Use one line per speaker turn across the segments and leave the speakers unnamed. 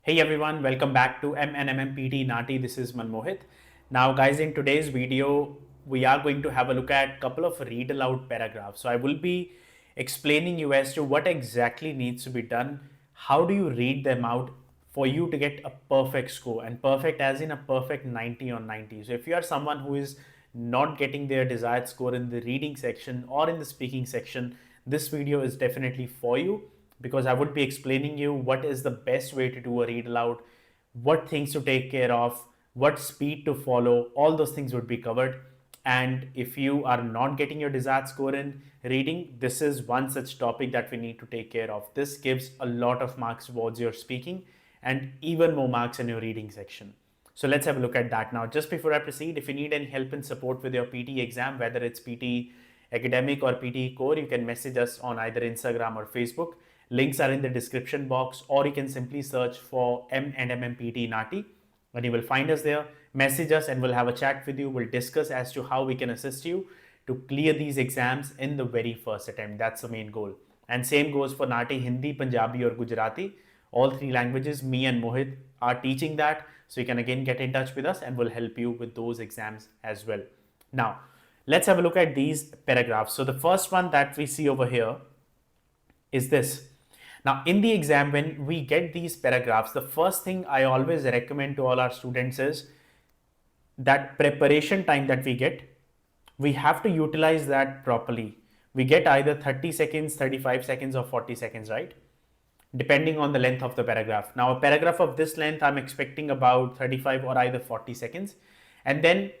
Hey everyone, welcome back to MNMM PT NAATI. This is Manmohit. Now guys, in today's video, we are going to have a look at a couple of read aloud paragraphs. So I will be explaining you as to what exactly needs to be done. How do you read them out for you to get a perfect score, and perfect as in a perfect 90 on 90. So if you are someone who is not getting their desired score in the reading section or in the speaking section, this video is definitely for you, because I would be explaining you what is the best way to do a read aloud, what things to take care of, what speed to follow, all those things would be covered. And if you are not getting your desired score in reading, this is one such topic that we need to take care of. This gives a lot of marks towards your speaking and even more marks in your reading section. So let's have a look at that now. Just before I proceed, if you need any help and support with your PT exam, whether it's PT Academic or PT Core, you can message us on either Instagram or Facebook. Links are in the description box, or you can simply search for M&MM PT NAATI and you will find us there. Message us and we'll have a chat with you. We'll discuss as to how we can assist you to clear these exams in the very first attempt. That's the main goal. And same goes for NAATI Hindi, Punjabi or Gujarati. All three languages, me and Mohit are teaching that. So you can again get in touch with us and we'll help you with those exams as well. Now, let's have a look at these paragraphs. So the first one that we see over here is this. Now, in the exam, when we get these paragraphs, the first thing I always recommend to all our students is that preparation time that we have to utilize that properly. We get either 30 seconds, 35 seconds, or 40 seconds, right? Depending on the length of the paragraph. Now, a paragraph of this length, I'm expecting about 35 or either 40 seconds. And then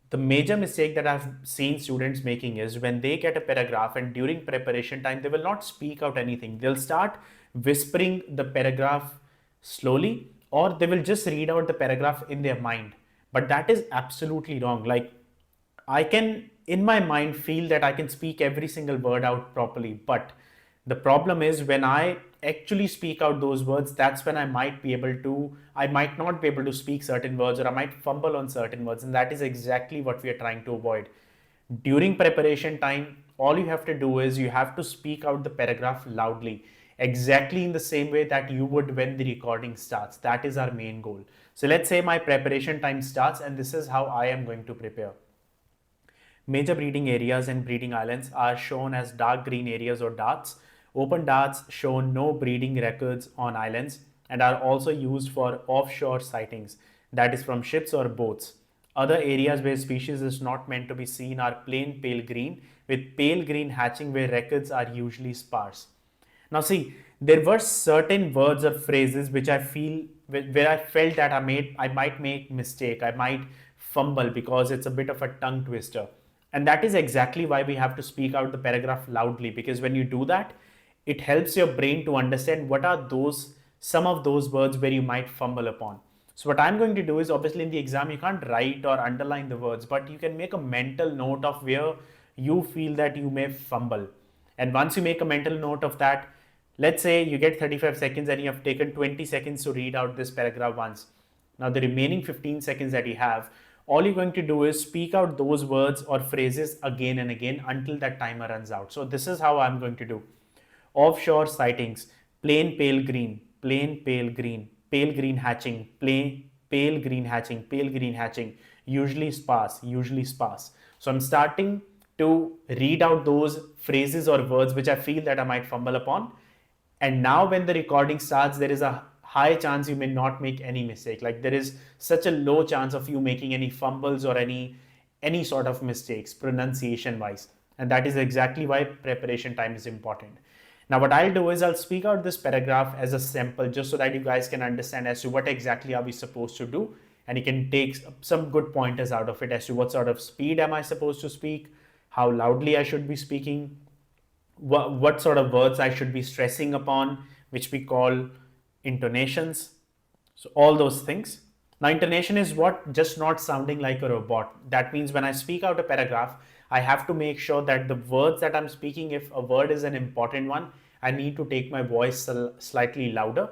the major mistake that I've seen students making is when they get a paragraph and during preparation time, they will not speak out anything. They'll start whispering the paragraph slowly, or they will just read out the paragraph in their mind. But that is absolutely wrong. Like, I can, in my mind, feel that I can speak every single word out properly. But the problem is when I actually speak out those words, that's when I might not be able to speak certain words, or I might fumble on certain words. And that is exactly what we are trying to avoid. During preparation time, all you have to do is you have to speak out the paragraph loudly, exactly in the same way that you would when the recording starts. That is our main goal. So let's say my preparation time starts and this is how I am going to prepare. Major breeding areas and breeding islands are shown as dark green areas or darts. Open darts show no breeding records on islands and are also used for offshore sightings, that is from ships or boats. Other areas where species is not meant to be seen are plain pale green, with pale green hatching where records are usually sparse. Now see, there were certain words or phrases which I feel where I felt that I might make mistake, I might fumble because it's a bit of a tongue twister. And that is exactly why we have to speak out the paragraph loudly, because when you do that, it helps your brain to understand what are some of those words where you might fumble upon. So what I'm going to do is, obviously in the exam you can't write or underline the words, but you can make a mental note of where you feel that you may fumble. And once you make a mental note of that, let's say you get 35 seconds and you have taken 20 seconds to read out this paragraph once. Now the remaining 15 seconds that you have, all you're going to do is speak out those words or phrases again and again until that timer runs out. So this is how I'm going to do. Offshore sightings, plain pale green, pale green hatching, plain pale green hatching, pale green hatching, usually sparse, usually sparse. So I'm starting to read out those phrases or words which I feel that I might fumble upon. And now when the recording starts, there is a high chance you may not make any mistake. Like, there is such a low chance of you making any fumbles or any sort of mistakes pronunciation wise. And that is exactly why preparation time is important. Now what I'll do is I'll speak out this paragraph as a sample just so that you guys can understand as to what exactly are we supposed to do, and you can take some good pointers out of it as to what sort of speed am I supposed to speak, how loudly I should be speaking, what sort of words I should be stressing upon, which we call intonations. So all those things. Now intonation is what? Just not sounding like a robot. That means when I speak out a paragraph, I have to make sure that the words that I'm speaking, if a word is an important one, I need to take my voice slightly louder,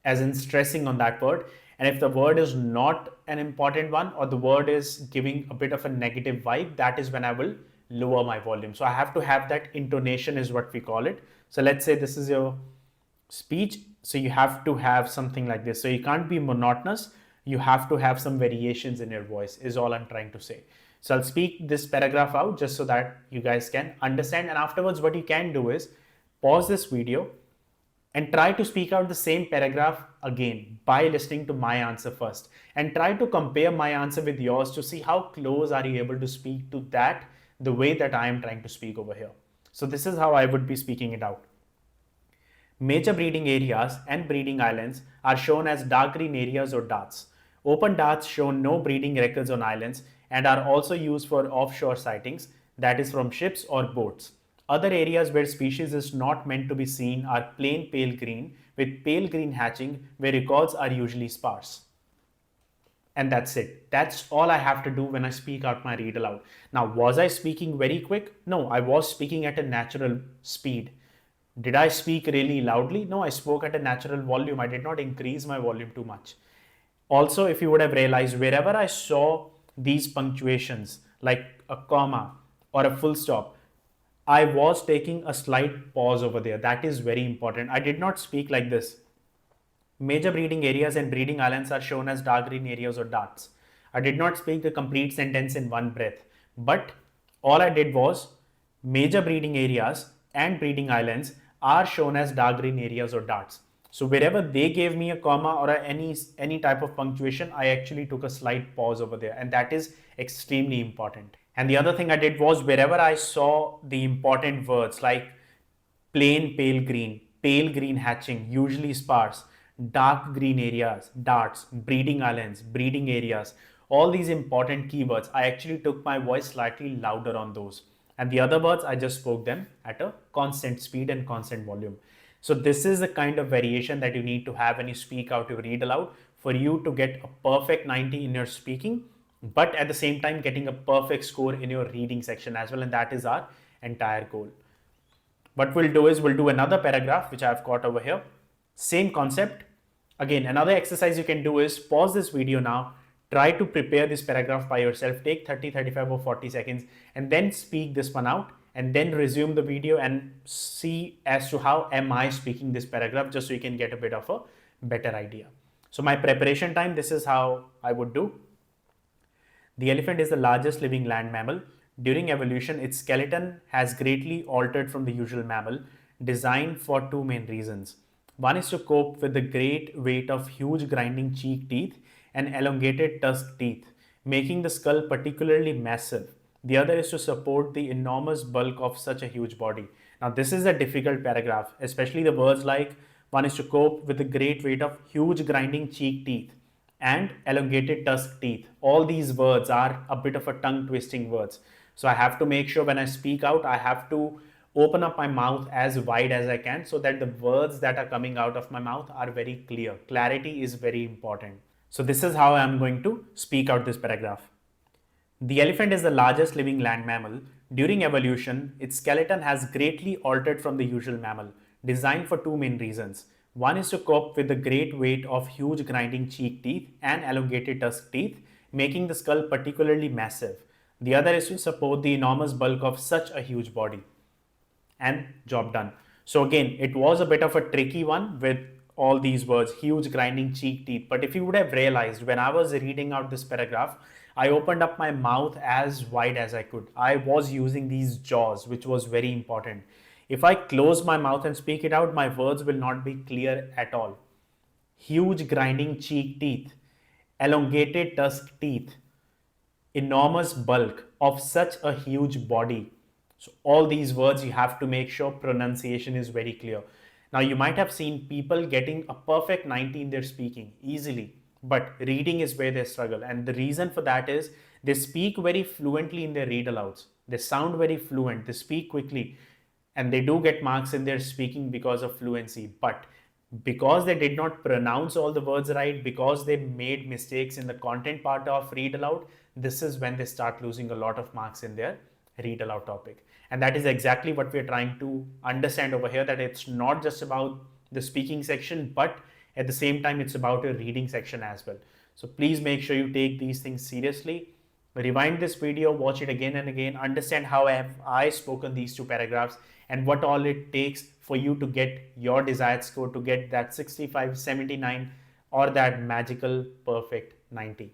as in stressing on that word. And if the word is not an important one, or the word is giving a bit of a negative vibe, that is when I will lower my volume. So I have to have that intonation, is what we call it. So let's say this is your Speech, so you have to have something like this. So you can't be monotonous. You have to have some variations in your voice, is all I'm trying to say. So I'll speak this paragraph out just so that you guys can understand. And afterwards, what you can do is pause this video and try to speak out the same paragraph again by listening to my answer first, and try to compare my answer with yours to see how close are you able to speak to that the way that I am trying to speak over here. So this is how I would be speaking it out. Major breeding areas and breeding islands are shown as dark green areas or darts. Open darts show no breeding records on islands and are also used for offshore sightings, that is from ships or boats. Other areas where species is not meant to be seen are plain pale green with pale green hatching where records are usually sparse. And that's it. That's all I have to do when I speak out my read aloud. Now, was I speaking very quick? No, I was speaking at a natural speed. Did I speak really loudly? No, I spoke at a natural volume. I did not increase my volume too much. Also, if you would have realized, wherever I saw these punctuations like a comma or a full stop, I was taking a slight pause over there. That is very important. I did not speak like this. Major breeding areas and breeding islands are shown as dark green areas or darts. I did not speak the complete sentence in one breath, but all I did was major breeding areas and breeding islands are shown as dark green areas or darts. So wherever they gave me a comma or any type of punctuation, I actually took a slight pause over there, and that is extremely important. And the other thing I did was wherever I saw the important words like plain pale green hatching, usually sparse, dark green areas, darts, breeding islands, breeding areas, all these important keywords, I actually took my voice slightly louder on those. And the other words, I just spoke them at a constant speed and constant volume. So this is the kind of variation that you need to have when you speak out, you read aloud, for you to get a perfect 90 in your speaking, but at the same time getting a perfect score in your reading section as well. And that is our entire goal. What we'll do is we'll do another paragraph which I've got over here. Same concept. Again, another exercise you can do is pause this video now, try to prepare this paragraph by yourself, take 30, 35 or 40 seconds and then speak this one out, and then resume the video and see as to how am I speaking this paragraph, just so you can get a bit of a better idea. So my preparation time, this is how I would do. The elephant is the largest living land mammal. During evolution, its skeleton has greatly altered from the usual mammal, designed for two main reasons. One is to cope with the great weight of huge grinding cheek teeth and elongated tusk teeth, making the skull particularly massive. The other is to support the enormous bulk of such a huge body. Now, this is a difficult paragraph, especially the words like one is to cope with the great weight of huge grinding cheek teeth and elongated tusk teeth. All these words are a bit of a tongue twisting words. So I have to make sure when I speak out, I have to open up my mouth as wide as I can so that the words that are coming out of my mouth are very clear. Clarity is very important. So this is how I'm going to speak out this paragraph. The elephant is the largest living land mammal. During evolution, its skeleton has greatly altered from the usual mammal, designed for two main reasons. One is to cope with the great weight of huge grinding cheek teeth and elongated tusk teeth, making the skull particularly massive. The other is to support the enormous bulk of such a huge body. And job done. So again, it was a bit of a tricky one with all these words, huge grinding cheek teeth. But if you would have realized when I was reading out this paragraph, I opened up my mouth as wide as I could. I was using these jaws, which was very important. If I close my mouth and speak it out, my words will not be clear at all. Huge grinding cheek teeth, elongated tusk teeth, enormous bulk of such a huge body. So all these words, you have to make sure pronunciation is very clear. Now you might have seen people getting a perfect 90 in their speaking easily, but reading is where they struggle. And the reason for that is they speak very fluently in their read alouds. They sound very fluent, they speak quickly, and they do get marks in their speaking because of fluency. But because they did not pronounce all the words right, because they made mistakes in the content part of read aloud, this is when they start losing a lot of marks in their read aloud topic. And that is exactly what we're trying to understand over here, that it's not just about the speaking section, but at the same time, it's about a reading section as well. So please make sure you take these things seriously. Rewind this video, watch it again and again, understand how have I spoken these two paragraphs and what all it takes for you to get your desired score, to get that 65, 79, or that magical perfect 90.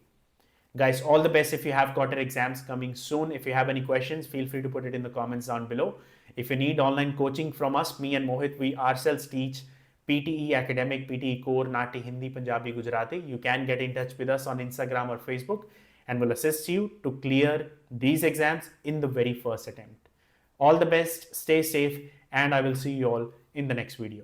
Guys, all the best if you have quarter exams coming soon. If you have any questions, feel free to put it in the comments down below. If you need online coaching from us, me and Mohit, we ourselves teach PTE Academic, PTE Core, Nati, Hindi, Punjabi, Gujarati. You can get in touch with us on Instagram or Facebook and we'll assist you to clear these exams in the very first attempt. All the best, stay safe, and I will see you all in the next video.